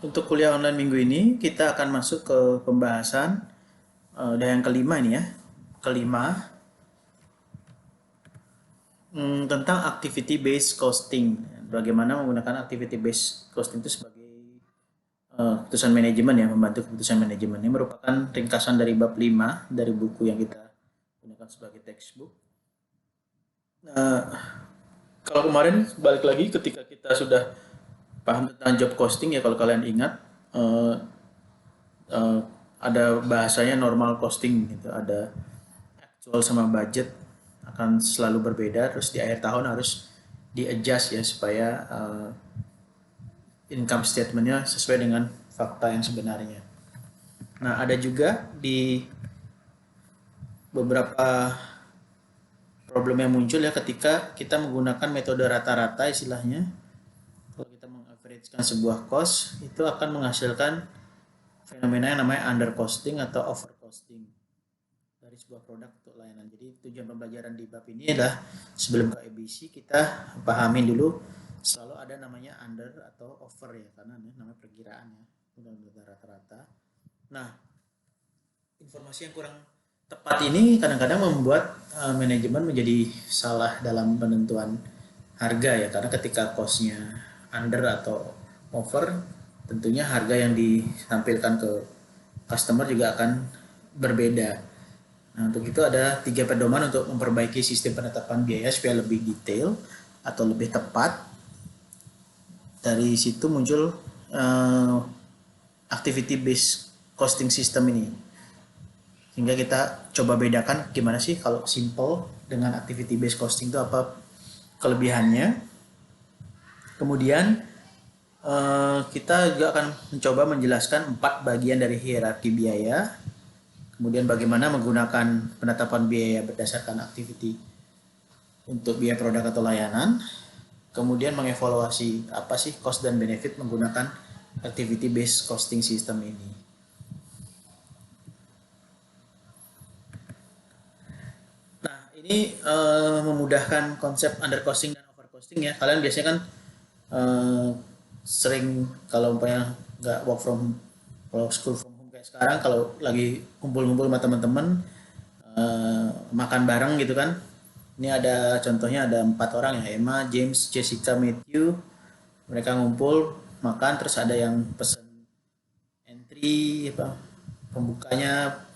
Untuk kuliah online minggu ini kita akan masuk ke pembahasan yang kelima ini ya. Kelima tentang activity based costing. Bagaimana menggunakan activity based costing itu sebagai keputusan manajemen ya, membantu keputusan manajemen. Ini merupakan ringkasan dari bab 5 dari buku yang kita gunakan sebagai textbook. Kalau kemarin balik lagi ketika kita sudah paham tentang job costing ya, kalau kalian ingat eh, eh, ada bahasanya normal costing gitu, ada actual sama budget akan selalu berbeda, terus di akhir tahun harus di adjust ya supaya income statementnya sesuai dengan fakta yang sebenarnya. Nah, ada juga di beberapa problem yang muncul ya ketika kita menggunakan metode rata-rata istilahnya. Kalau kita mengaveragekan sebuah cost, itu akan menghasilkan fenomena yang namanya under costing atau over costing dari sebuah produk atau layanan. Jadi tujuan pembelajaran di bab ini adalah sebelum ke ABC kita pahamin dulu selalu ada namanya under atau over ya, karena namanya perkiraan ya, udah rata-rata. Nah, informasi yang kurang tepat ini kadang-kadang membuat manajemen menjadi salah dalam penentuan harga ya, karena ketika costnya under atau over, tentunya harga yang ditampilkan ke customer juga akan berbeda. Nah, untuk itu ada 3 pedoman untuk memperbaiki sistem penetapan biaya supaya lebih detail atau lebih tepat. Dari situ muncul activity based costing system ini. Sehingga kita coba bedakan gimana sih kalau simple dengan activity based costing itu apa kelebihannya. Kemudian kita juga akan mencoba menjelaskan 4 bagian dari hierarki biaya. Kemudian bagaimana menggunakan penetapan biaya berdasarkan activity untuk biaya produk atau layanan. Kemudian mengevaluasi apa sih cost dan benefit menggunakan activity based costing system ini. Nah, ini memudahkan konsep under costing dan over costing ya. Kalian biasanya kan uh, sering kalau umpamanya nggak work from kalau school from home kayak sekarang, kalau lagi kumpul-kumpul sama teman-teman makan bareng gitu kan. Ini ada contohnya, ada 4 orang ya, Emma, James, Jessica, Matthew. Mereka ngumpul makan, terus ada yang pesen entry apa pembukanya,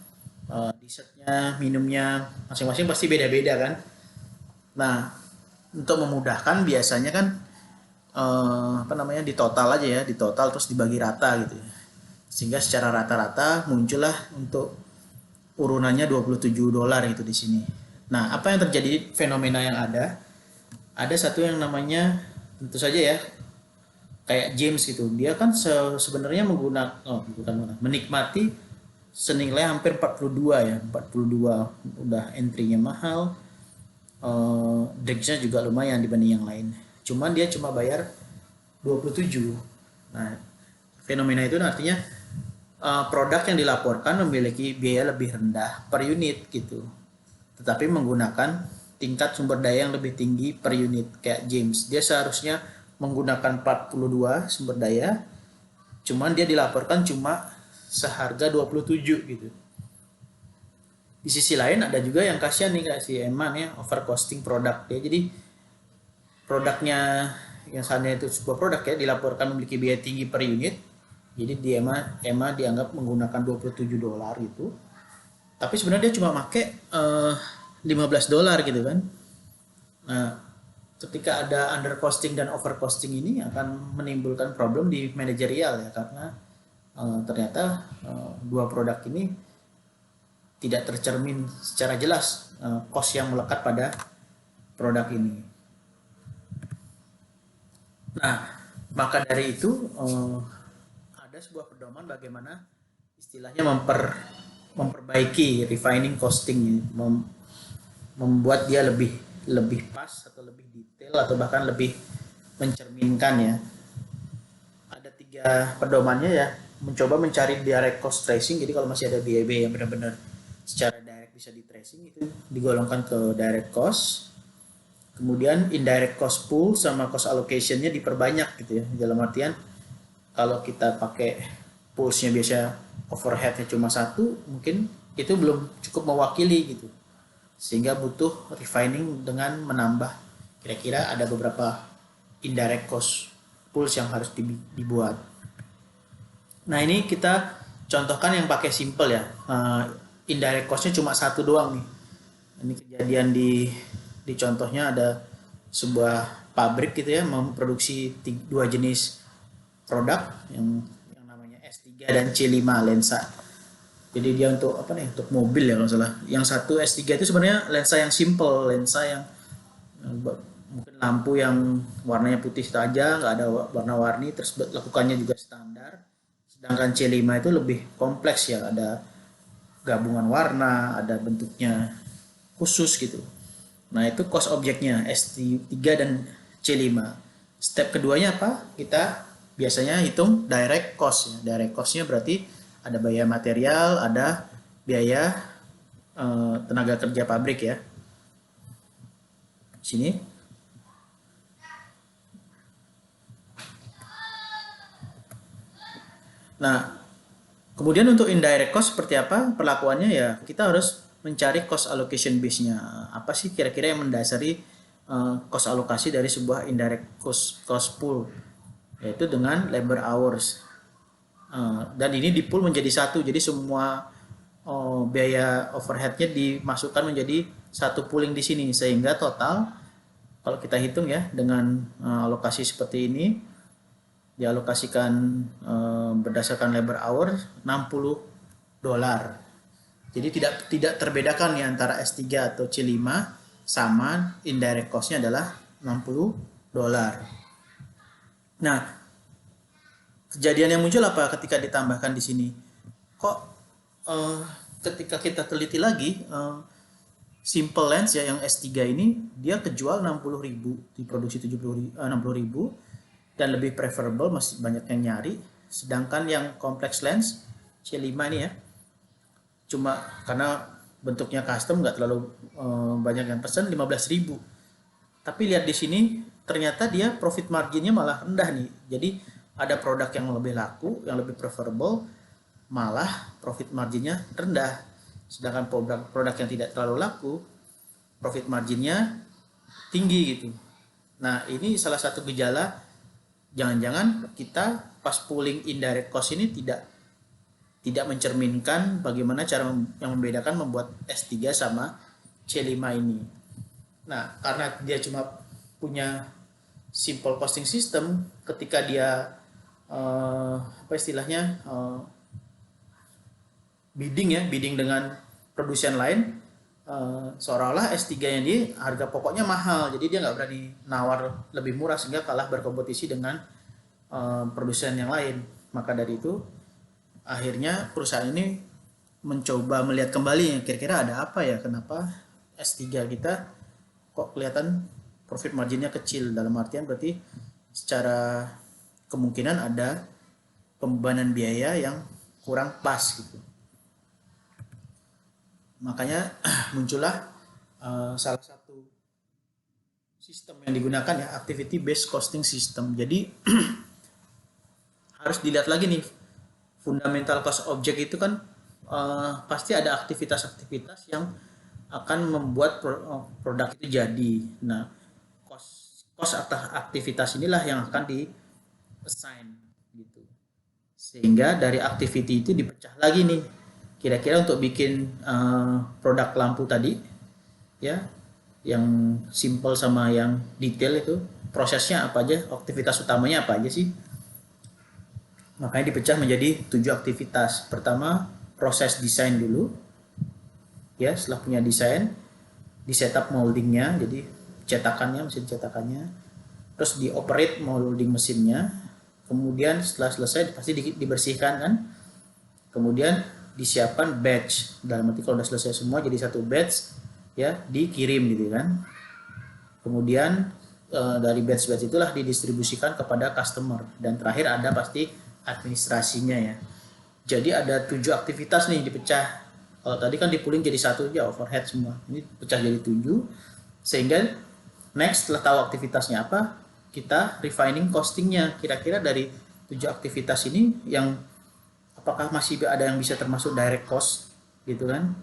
dessertnya, minumnya, masing-masing pasti beda-beda kan. Nah, untuk memudahkan biasanya kan apa namanya, di total aja ya, di total terus dibagi rata gitu ya. Sehingga secara rata-rata muncullah untuk urunannya $27 itu di sini. Nah, apa yang terjadi, fenomena yang ada? Ada satu yang namanya, tentu saja ya, kayak James gitu. Dia kan sebenarnya menggunakan, menikmati senilai hampir 42 ya, 42 udah entry-nya mahal. Drinksnya juga lumayan dibanding yang lain. Cuman dia cuma bayar 27. Nah, fenomena itu artinya produk yang dilaporkan memiliki biaya lebih rendah per unit gitu, tetapi menggunakan tingkat sumber daya yang lebih tinggi per unit. Kayak James, dia seharusnya menggunakan 42 sumber daya, cuman dia dilaporkan cuma seharga 27 gitu. Di sisi lain ada juga yang kasihan nih, kayak si Eman ya, overcosting produk ya. Jadi produknya yang seandainya itu sebuah produk ya dilaporkan memiliki biaya tinggi per unit, jadi di Emma dianggap menggunakan $27 gitu, tapi sebenarnya dia cuma make $15 gitu kan. Nah, ketika ada under costing dan over costing ini akan menimbulkan problem di manajerial ya, karena ternyata dua produk ini tidak tercermin secara jelas cost yang melekat pada produk ini. Nah, maka dari itu ada sebuah pedoman bagaimana istilahnya memperbaiki refining costing, membuat dia lebih lebih pas atau lebih detail atau bahkan lebih mencerminkan ya. Ada 3 pedomannya ya. Mencoba mencari direct cost tracing. Jadi kalau masih ada biaya-biaya yang benar-benar secara direct bisa di tracing, itu digolongkan ke direct cost. Kemudian indirect cost pool sama cost allocation-nya diperbanyak gitu ya. Dalam artian kalau kita pakai pulsnya biasa overheadnya cuma satu, mungkin itu belum cukup mewakili gitu, sehingga butuh refining dengan menambah, kira-kira ada beberapa indirect cost pools yang harus dibuat. Nah ini kita contohkan yang pakai simple ya. Indirect costnya cuma satu doang nih. Ini kejadian di contohnya ada sebuah pabrik gitu ya, memproduksi dua jenis produk yang namanya S3 dan C5 lensa. Jadi dia untuk apa nih? Untuk mobil ya kalau salah. Yang satu S3 itu sebenarnya lensa yang simple, lensa yang mungkin lampu yang warnanya putih saja, nggak ada warna-warni, terus lakukannya juga standar. Sedangkan C5 itu lebih kompleks ya, ada gabungan warna, ada bentuknya khusus gitu. Nah itu cost objeknya S3 dan C5. Step keduanya apa? Kita biasanya hitung direct cost ya. Direct costnya berarti ada biaya material, ada biaya tenaga kerja pabrik ya. Sini. Nah, kemudian untuk indirect cost seperti apa perlakuannya ya, kita harus mencari cost allocation base-nya. Apa sih kira-kira yang mendasari cost alokasi dari sebuah indirect cost pool, yaitu dengan labor hours. Dan ini di pool menjadi satu, jadi semua biaya overheadnya dimasukkan menjadi satu pooling di sini, sehingga total kalau kita hitung ya dengan alokasi seperti ini, dialokasikan berdasarkan labor hour $60. Jadi tidak terbedakan ya antara S3 atau C5, sama indirect cost-nya adalah $60. Nah, kejadian yang muncul apa ketika ditambahkan di sini? Kok ketika kita teliti lagi, simple lens ya yang S3 ini dia kejual 60.000, diproduksi 60.000 dan lebih preferable, masih banyak yang nyari. Sedangkan yang complex lens C5 ini ya, cuma karena bentuknya custom nggak terlalu banyak yang pesan, 15.000. Tapi lihat di sini ternyata dia profit marginnya malah rendah nih. Jadi ada produk yang lebih laku, yang lebih preferable, malah profit marginnya rendah. Sedangkan produk yang tidak terlalu laku, profit marginnya tinggi gitu. Nah ini salah satu gejala, jangan-jangan kita pas pooling indirect cost ini tidak mencerminkan bagaimana cara yang membedakan membuat S3 sama C5 ini. Nah, karena dia cuma punya simple costing system, ketika dia apa istilahnya bidding dengan produsen lain, seolah-olah S3 ini harga pokoknya mahal, jadi dia nggak berani nawar lebih murah sehingga kalah berkompetisi dengan produsen yang lain. Maka dari itu akhirnya perusahaan ini mencoba melihat kembali kira-kira ada apa ya, kenapa S3 kita kok kelihatan profit marginnya kecil, dalam artian berarti secara kemungkinan ada pembebanan biaya yang kurang pas gitu. Makanya muncullah salah satu sistem yang digunakan ya, activity based costing system. Jadi harus dilihat lagi nih, fundamental cost object itu kan pasti ada aktivitas-aktivitas yang akan membuat produk itu jadi. Nah, cost atas aktivitas inilah yang akan di assign gitu. Sehingga dari activity itu dipecah lagi nih. Kira-kira untuk bikin produk lampu tadi ya, yang simple sama yang detail itu prosesnya apa aja, aktivitas utamanya apa aja sih? Makanya dipecah menjadi 7 aktivitas. Pertama, proses desain dulu. Ya, setelah punya desain, di setup moldingnya, jadi cetakannya, mesin cetakannya. Terus di operate molding mesinnya. Kemudian setelah selesai pasti dibersihkan kan. Kemudian disiapkan batch. Dalam arti kalau sudah selesai semua jadi satu batch ya, dikirim gitu kan. Kemudian dari batch-batch itulah didistribusikan kepada customer, dan terakhir ada pasti administrasinya ya. Jadi ada 7 aktivitas nih dipecah. Kalau tadi kan di-pooling jadi satu aja, overhead semua. Ini pecah jadi 7. Sehingga next setelah tahu aktivitasnya apa, kita refining costingnya. Kira-kira dari 7 aktivitas ini yang apakah masih ada yang bisa termasuk direct cost gitu kan.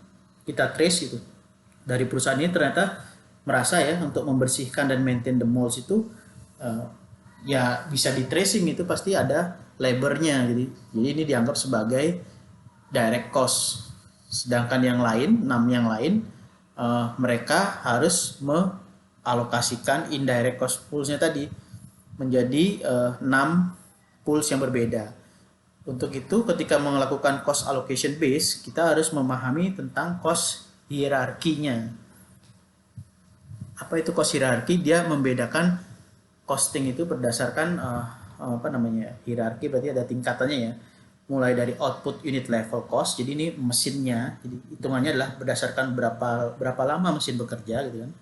Kita trace gitu. Dari perusahaan ini ternyata merasa ya untuk membersihkan dan maintain the malls itu uh, ya bisa di tracing, itu pasti ada labornya. Jadi ini dianggap sebagai direct cost. Sedangkan yang lain, 6 yang lain mereka harus mengalokasikan indirect cost pools-nya tadi menjadi 6 pools yang berbeda. Untuk itu ketika melakukan cost allocation base, kita harus memahami tentang cost hierarkinya. Apa itu cost hierarki? Dia membedakan costing itu berdasarkan hierarki, berarti ada tingkatannya ya. Mulai dari output unit level cost, jadi ini mesinnya, jadi hitungannya adalah berdasarkan berapa lama mesin bekerja gitu kan.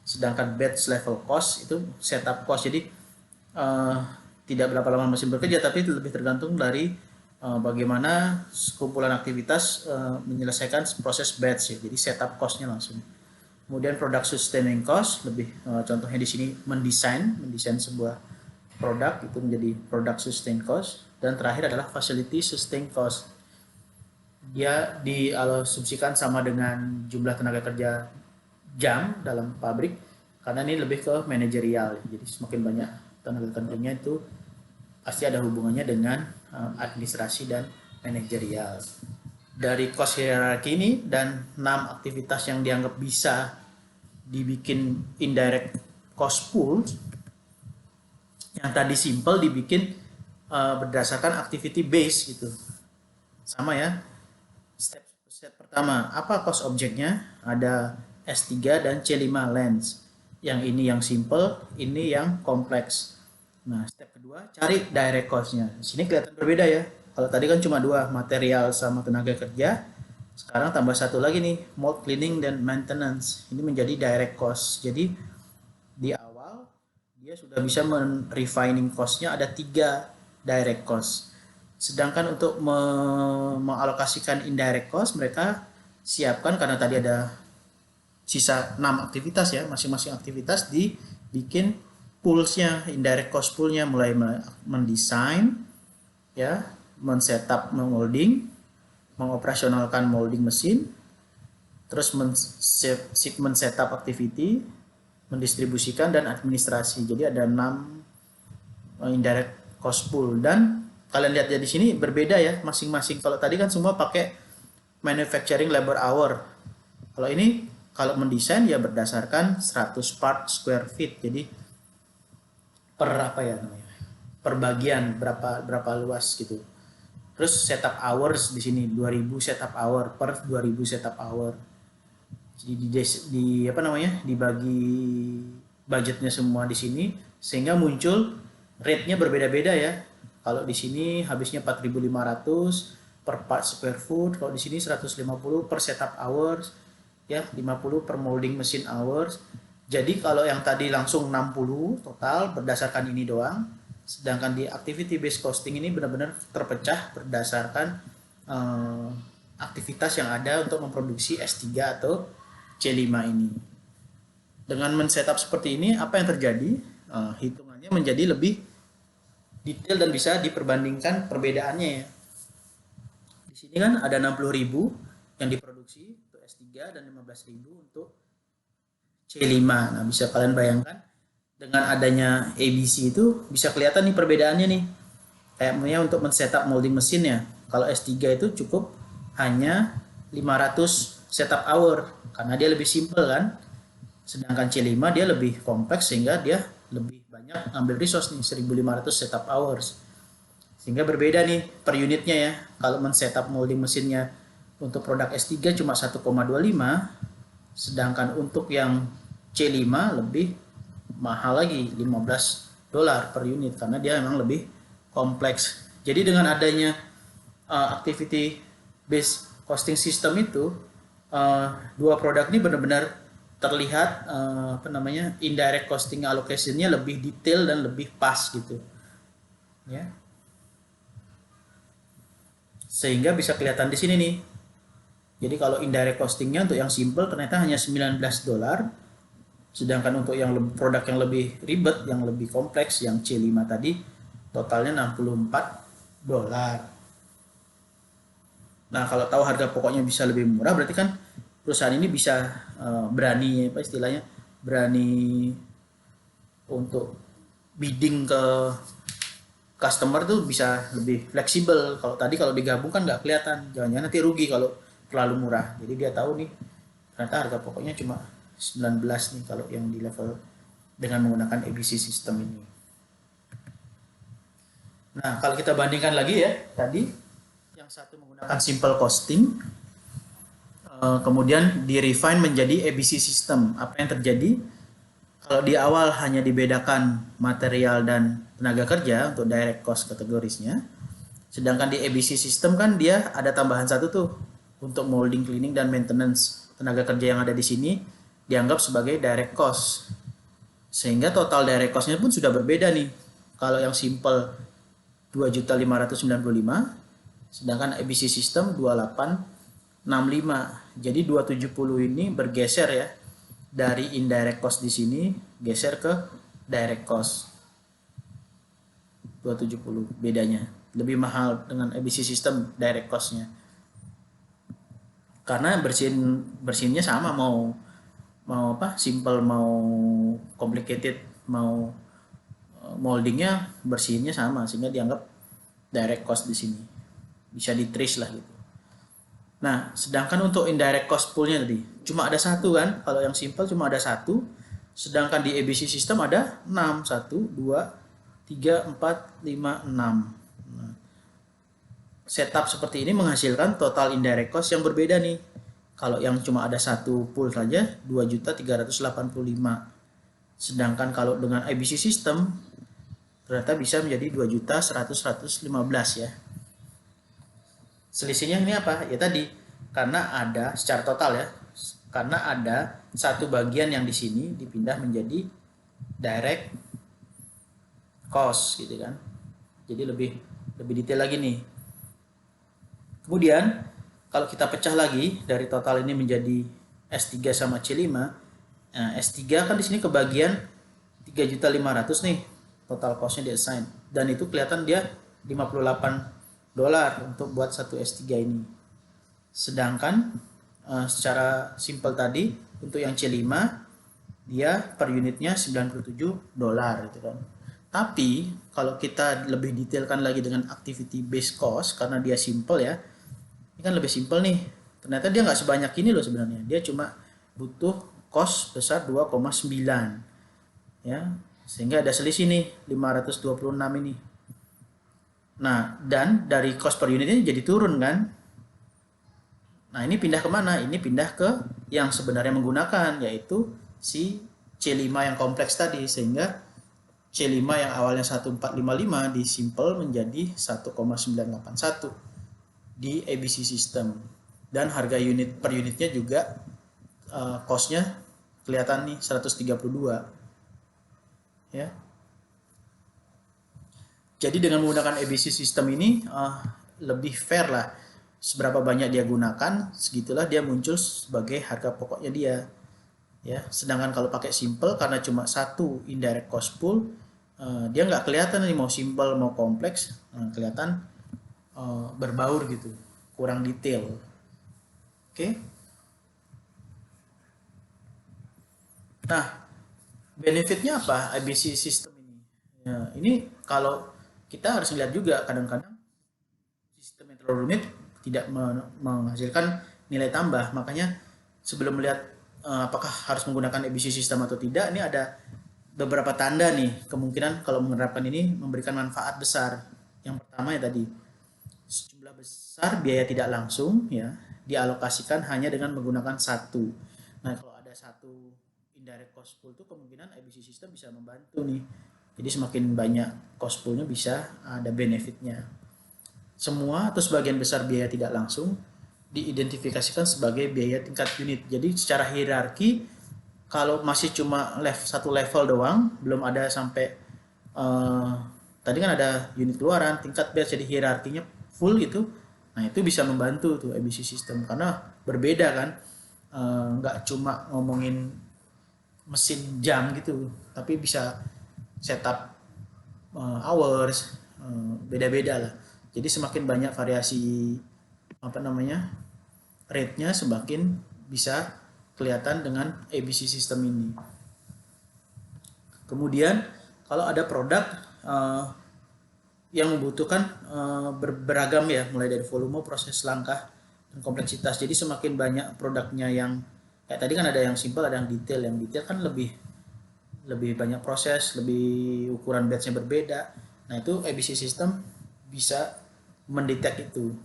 Sedangkan batch level cost itu setup cost, jadi tidak berapa lama mesin bekerja, tapi itu lebih tergantung dari bagaimana kumpulan aktivitas menyelesaikan proses batch ya. Jadi setup costnya langsung. Kemudian product sustaining cost, lebih contohnya di sini mendesain sebuah produk itu menjadi product sustain cost. Dan terakhir adalah facility sustain cost. Dia diasumsikan sama dengan jumlah tenaga kerja jam dalam pabrik, karena ini lebih ke manajerial. Jadi semakin banyak tenaga kerjanya itu pasti ada hubungannya dengan administrasi dan manajerial. Dari cost hierarchy ini dan 6 aktivitas yang dianggap bisa dibikin indirect cost pool, yang tadi simple dibikin berdasarkan activity base gitu. Sama ya. Step pertama, apa cost objeknya? Ada S3 dan C5 lens. Yang ini yang simple, ini yang kompleks. Nah, step kedua, cari direct cost-nya. Di sini kelihatan berbeda ya. Kalau tadi kan cuma 2, material sama tenaga kerja. Sekarang tambah satu lagi nih, mold cleaning dan maintenance. Ini menjadi direct cost. Jadi di awal dia sudah bisa refining cost-nya ada 3 direct cost. Sedangkan untuk mengalokasikan indirect cost, mereka siapkan karena tadi ada sisa 6 aktivitas ya, masing-masing aktivitas dibikin poolsnya, indirect cost poolnya, mulai mendesain ya, men-setup molding, mengoperasionalkan molding mesin, terus men-setup activity, mendistribusikan dan administrasi. Jadi ada 6 indirect cost pool, dan kalian lihat ya di sini berbeda ya masing-masing. Kalau tadi kan semua pakai manufacturing labor hour. Kalau ini kalau mendesain ya berdasarkan 100 part square feet. Jadi per apa ya namanya? Per bagian berapa luas gitu. Terus setup hours di sini 2000 setup hour per 2000 setup hour. Jadi dibagi budgetnya semua di sini sehingga muncul rate-nya berbeda-beda ya. Kalau di sini habisnya 4.500 per part square foot, kalau di sini 150 per setup hours, ya 50 per molding machine hours. Jadi kalau yang tadi langsung 60 total berdasarkan ini doang, sedangkan di activity based costing ini benar-benar terpecah berdasarkan aktivitas yang ada untuk memproduksi S3 atau C5 ini. Dengan men-setup seperti ini, apa yang terjadi? Hitungannya menjadi lebih detail dan bisa diperbandingkan perbedaannya ya. Di sini kan ada 60.000 yang diproduksi untuk S3 dan 15.000 untuk C5. Nah, bisa kalian bayangkan dengan adanya ABC itu bisa kelihatan nih perbedaannya nih. Kayaknya untuk men-setup molding mesinnya, kalau S3 itu cukup hanya 500 setup hour karena dia lebih simple kan. Sedangkan C5 dia lebih kompleks sehingga dia lebih banyak ambil resource nih, 1.500 setup hours. Sehingga berbeda nih per unitnya ya. Kalau men-setup molding mesinnya untuk produk S3 cuma 1,25, sedangkan untuk yang C5 lebih mahal lagi, $15 per unit karena dia memang lebih kompleks. Jadi dengan adanya activity based costing system itu, dua produk ini benar-benar terlihat indirect costing allocation-nya lebih detail dan lebih pas gitu ya, sehingga bisa kelihatan di sini nih. Jadi kalau indirect costing-nya untuk yang simple ternyata hanya $19, sedangkan untuk yang produk yang lebih ribet, yang lebih kompleks, yang C5 tadi totalnya $64. Nah, kalau tahu harga pokoknya bisa lebih murah, berarti kan perusahaan ini bisa berani, apa istilahnya, berani untuk bidding ke customer tuh bisa lebih fleksibel. Kalau tadi kalau digabung kan nggak kelihatan, jangan-jangan nanti rugi kalau terlalu murah. Jadi dia tahu nih ternyata harga pokoknya cuma 19 nih kalau yang di level dengan menggunakan ABC system ini. Nah, kalau kita bandingkan lagi ya, tadi yang satu menggunakan simple costing, kemudian di refine menjadi ABC system. Apa yang terjadi? Kalau di awal hanya dibedakan material dan tenaga kerja untuk direct cost kategorisnya, sedangkan di ABC system kan dia ada tambahan satu tuh untuk molding, cleaning, dan maintenance. Tenaga kerja yang ada di sini dianggap sebagai direct cost. Sehingga total direct cost-nya pun sudah berbeda nih. Kalau yang simple 2.595, sedangkan ABC system 2865. Jadi 270 ini bergeser ya dari indirect cost di sini geser ke direct cost. 270 bedanya. Lebih mahal dengan ABC system direct cost-nya. Karena bersihinnya sama, mau apa? Simple mau complicated, mau moldingnya bersihinnya sama, sehingga dianggap direct cost di sini. Bisa di trace lah gitu. Nah, sedangkan untuk indirect cost poolnya tadi cuma ada satu kan, kalau yang simple cuma ada satu, sedangkan di ABC system ada 6, 1, 2, 3, 4, 5, 6. Nah, setup seperti ini menghasilkan total indirect cost yang berbeda nih. Kalau yang cuma ada satu pool saja 2.385. Sedangkan kalau dengan ABC system ternyata bisa menjadi 2.100.115 ya. Selisihnya ini apa? Ya tadi, karena ada secara total ya, karena ada satu bagian yang di sini dipindah menjadi direct cost gitu kan. Jadi lebih detail lagi nih. Kemudian kalau kita pecah lagi dari total ini menjadi S3 sama C5, nah S3 kan di sini kebagian 3.500.000 nih total costnya di assign, dan itu kelihatan dia $58 untuk buat satu S3 ini. Sedangkan secara simple tadi untuk yang C5 dia per unitnya $97 gitu kan. Tapi kalau kita lebih detailkan lagi dengan activity based cost, karena dia simple ya, ini kan lebih simple nih. Ternyata dia nggak sebanyak ini loh sebenarnya. Dia cuma butuh cost besar 2,9 ya, sehingga ada selisih nih 526 ini. Nah, dan dari cost per unitnya jadi turun kan. Nah, ini pindah kemana? Ini pindah ke yang sebenarnya menggunakan, yaitu si C5 yang kompleks tadi. Sehingga C5 yang awalnya 1455 di simple menjadi 1,981 di ABC system. Dan harga unit per unitnya juga cost-nya kelihatan nih 132 ya. Jadi dengan menggunakan ABC system ini lebih fair lah. Seberapa banyak dia gunakan, segitulah dia muncul sebagai harga pokoknya dia. Ya, sedangkan kalau pakai simple karena cuma satu indirect cost pool, dia nggak kelihatan nih mau simple mau kompleks, kelihatan berbaur gitu, kurang detail. Oke. Nah, benefitnya apa ABC system ini? Ya, ini kalau kita harus lihat juga, kadang-kadang sistem yang terlalu rumit tidak menghasilkan nilai tambah. Makanya sebelum melihat apakah harus menggunakan ABC system atau tidak, ini ada beberapa tanda nih kemungkinan kalau menerapkan ini memberikan manfaat besar. Yang pertama ya tadi, sejumlah besar biaya tidak langsung ya dialokasikan hanya dengan menggunakan satu. Nah, kalau ada satu indirect cost pool itu kemungkinan ABC system bisa membantu nih. Jadi semakin banyak cost poolnya bisa ada benefitnya. Semua atau sebagian besar biaya tidak langsung diidentifikasikan sebagai biaya tingkat unit. Jadi secara hierarki, kalau masih cuma satu level doang, belum ada sampai tadi kan ada unit keluaran, tingkat base, jadi hierarkinya full gitu. Nah, itu bisa membantu tuh ABC system karena berbeda kan, nggak cuma ngomongin mesin jam gitu, tapi bisa setup hours, beda-beda lah. Jadi semakin banyak variasi apa namanya rate-nya, semakin bisa kelihatan dengan ABC system ini. Kemudian kalau ada produk yang membutuhkan beragam ya, mulai dari volume, proses, langkah, dan kompleksitas. Jadi semakin banyak produknya yang kayak tadi kan ada yang simple, ada yang detail. Yang detail kan lebih banyak proses, lebih ukuran batch-nya berbeda. Nah itu ABC system bisa mendetek itu.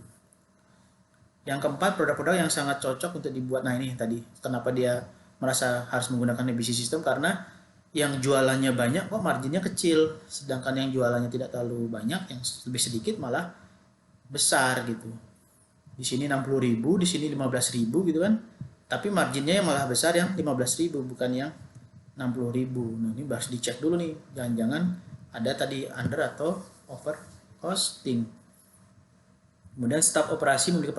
Yang keempat, produk-produk yang sangat cocok untuk dibuat. Nah ini tadi kenapa dia merasa harus menggunakan ABC system, karena yang jualannya banyak kok marginnya kecil, sedangkan yang jualannya tidak terlalu banyak, yang lebih sedikit malah besar gitu. Di sini 60.000, di sini 15.000 gitu kan, tapi marginnya yang malah besar yang 15.000 bukan yang 60.000. Nah ini harus dicek dulu nih, jangan-jangan ada tadi under atau over costing. Kemudian staf operasi memiliki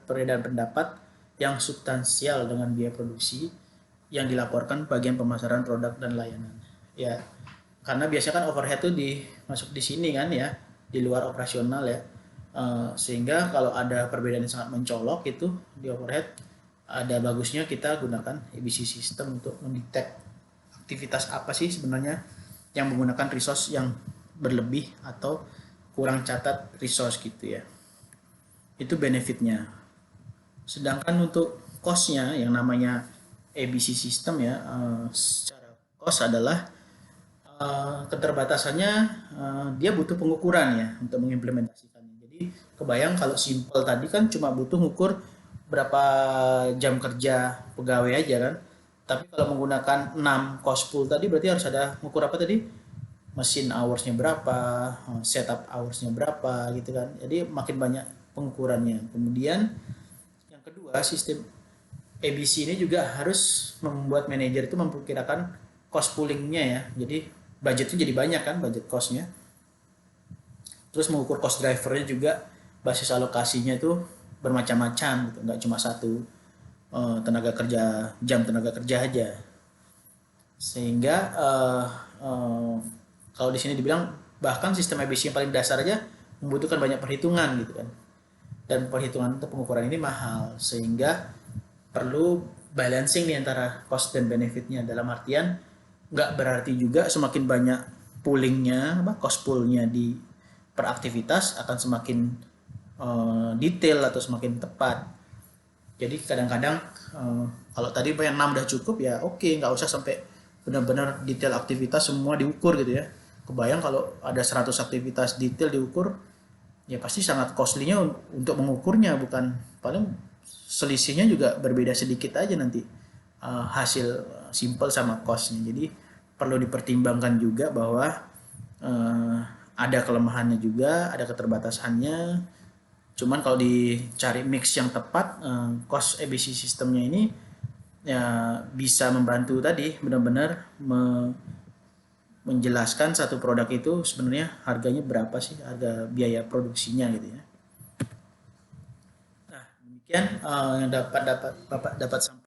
perbedaan pendapat yang substansial dengan biaya produksi yang dilaporkan bagian pemasaran produk dan layanan. Ya, karena biasanya kan overhead tuh masuk di sini kan ya, di luar operasional ya. Sehingga kalau ada perbedaan yang sangat mencolok itu di overhead, ada bagusnya kita gunakan ABC system untuk mendetek aktivitas apa sih sebenarnya yang menggunakan resource yang berlebih atau kurang catat resource gitu ya. Itu benefitnya. Sedangkan untuk cost-nya yang namanya ABC system ya, secara cost adalah keterbatasannya, dia butuh pengukuran ya untuk mengimplementasikannya. Jadi kebayang kalau simple tadi kan cuma butuh ngukur berapa jam kerja pegawai aja kan. Tapi kalau menggunakan 6 cost pool tadi berarti harus ada ngukur apa tadi? Mesin hoursnya berapa, setup hoursnya berapa gitu kan. Jadi makin banyak pengukurannya. Kemudian yang kedua, sistem ABC ini juga harus membuat manajer itu memperkirakan cost poolingnya ya. Jadi budgetnya jadi banyak kan, budget costnya. Terus mengukur cost drivernya juga, basis alokasinya itu bermacam-macam gitu, nggak cuma satu tenaga kerja, jam tenaga kerja aja. Sehingga kalau di sini dibilang bahkan sistem ABC yang paling dasar aja membutuhkan banyak perhitungan gitu kan. Dan perhitungan untuk pengukuran ini mahal, sehingga perlu balancing nih antara cost dan benefitnya. Dalam artian nggak berarti juga semakin banyak poolingnya, cost poolnya di per aktivitas akan semakin detail atau semakin tepat. Jadi kadang-kadang kalau tadi yang 6 udah cukup ya oke, nggak usah sampai benar-benar detail aktivitas semua diukur gitu ya. Kebayang kalau ada 100 aktivitas detail diukur, ya pasti sangat costly-nya untuk mengukurnya, bukan paling selisihnya juga berbeda sedikit aja nanti hasil simple sama cost-nya. Jadi perlu dipertimbangkan juga bahwa ada kelemahannya juga, ada keterbatasannya. Cuman kalau dicari mix yang tepat, cost ABC sistemnya ini ya bisa membantu tadi benar-benar menjelaskan satu produk itu sebenarnya harganya berapa sih, harga biaya produksinya gitu ya. Nah, demikian yang dapat Bapak dapat sampaikan.